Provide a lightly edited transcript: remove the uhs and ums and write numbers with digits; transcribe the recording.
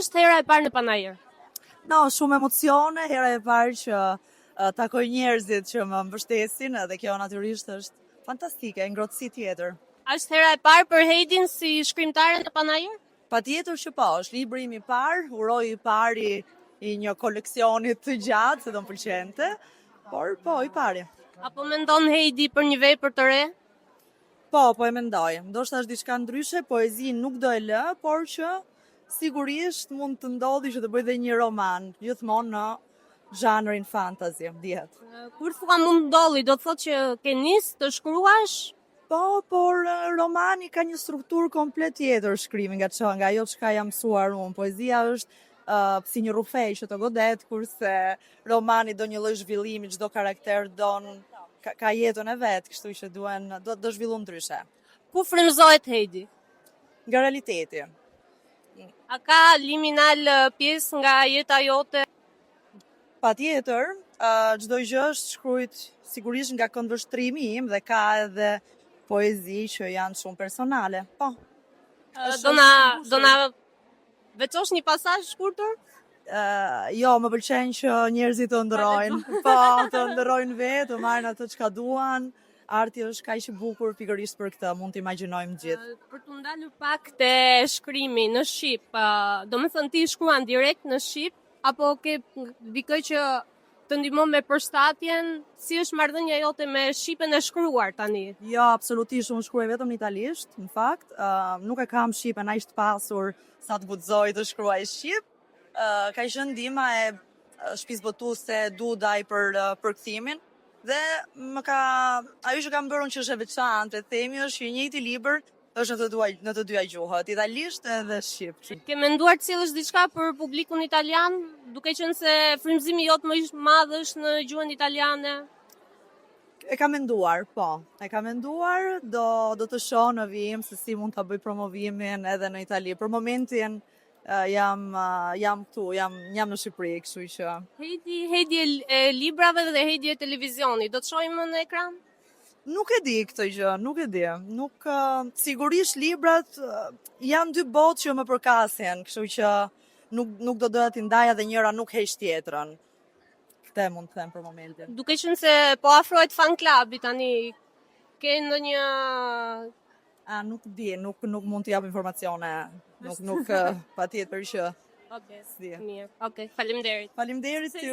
është hera e parë në Panajër? No, shumë emocione, hera e parë që takoj njerëzit që më mbështesin dhe kjo natyrisht është fantastike, ngrohtësi tjetër. Është hera e parë për Heidin si shkrimtare në Panajër? Patjetër që po, është libri im i parë, uroji i pari i një koleksionit të gjatë, se do më pëlqente, por po, i pari. Apo mendon Heidi për një vepër të re? Po e mendoj. Ndoshta është diçka ndryshe, poezin nuk do e lë, por që sigurisht mund të ndodhi që të bëj dhe një roman, gjithmonë në zhanrin fantasy, dihet. Kur thua mund ndolli, do të thotë që ke nisë të shkruash? Po, por romani ka një strukturë komplet tjetër shkrimi nga ajo çka jam mësuar unë. Poezia është si një rufej që të godet, kurse romani do një lloj zhvillimi, çdo karakter ka jetën e vet, kështu që do zhvillu ndryshe. Ku frymëzohet Heidi? Nga realiteti. A ka liminal pjesë nga jeta jote? Patjetër, çdo gjë është shkruajt sigurisht nga këndvështrimi im dhe ka edhe poezi që janë shumë personale. Po. Do na veçosh një pasazh shkurtër? Jo, më pëlqen që njerëzit të ndërrojnë. Po, të ndërrojnë vetë, të marrin atë çka duan. Arti është kaq i bukur pikërisht për këtë, mund të imagjinojmë gjithë. Për të ndalur pak te shkrimi në shqip, do të thënë ti shkruan direkt në shqip apo ke dikë që të ndihmon me përshtatjen, si është marrëdhënia jote me shqipen e shkruar tani? Jo, absolutisht, unë shkruaj vetëm në italisht, në fakt, nuk e kam shqipen aq të pasur sa të guxoj të shkruaj shqip. Ka qenë ndihma e shpisbotuese Dudaj për përkthimin dhe ajo që kam bërë unë që është e veçantë, themi është që i njëjti libër është në të dyja gjuhët, italisht edhe shqip. Ke menduar të sjellësh diçka për publikun italian, duke qenë se frymëzimi jot më i madh është në gjuhën italiane? E kam menduar, po. E kam menduar, do të shoh në vijim se si mund ta bëj promovimin edhe në Itali. Për momentin jam këtu, jam në Shqipëri, kështu që. Heidi e librave dhe Heidi e televizionit, do të shohim në ekran? Nuk e di këtë gjë, nuk e di. Sigurisht librat janë dy botë që më përkasin, kështu që nuk do doja t'i ndaja dhe njëra nuk heq tjetrën. Këtë mund të them për momentin. Duke qenë se po afrohet fan clubi tani, ke ndonjë nuk di, nuk mund të jap informacione. Nuk patjetër që. Okej, mirë. Okej, faleminderit. Faleminderit ty.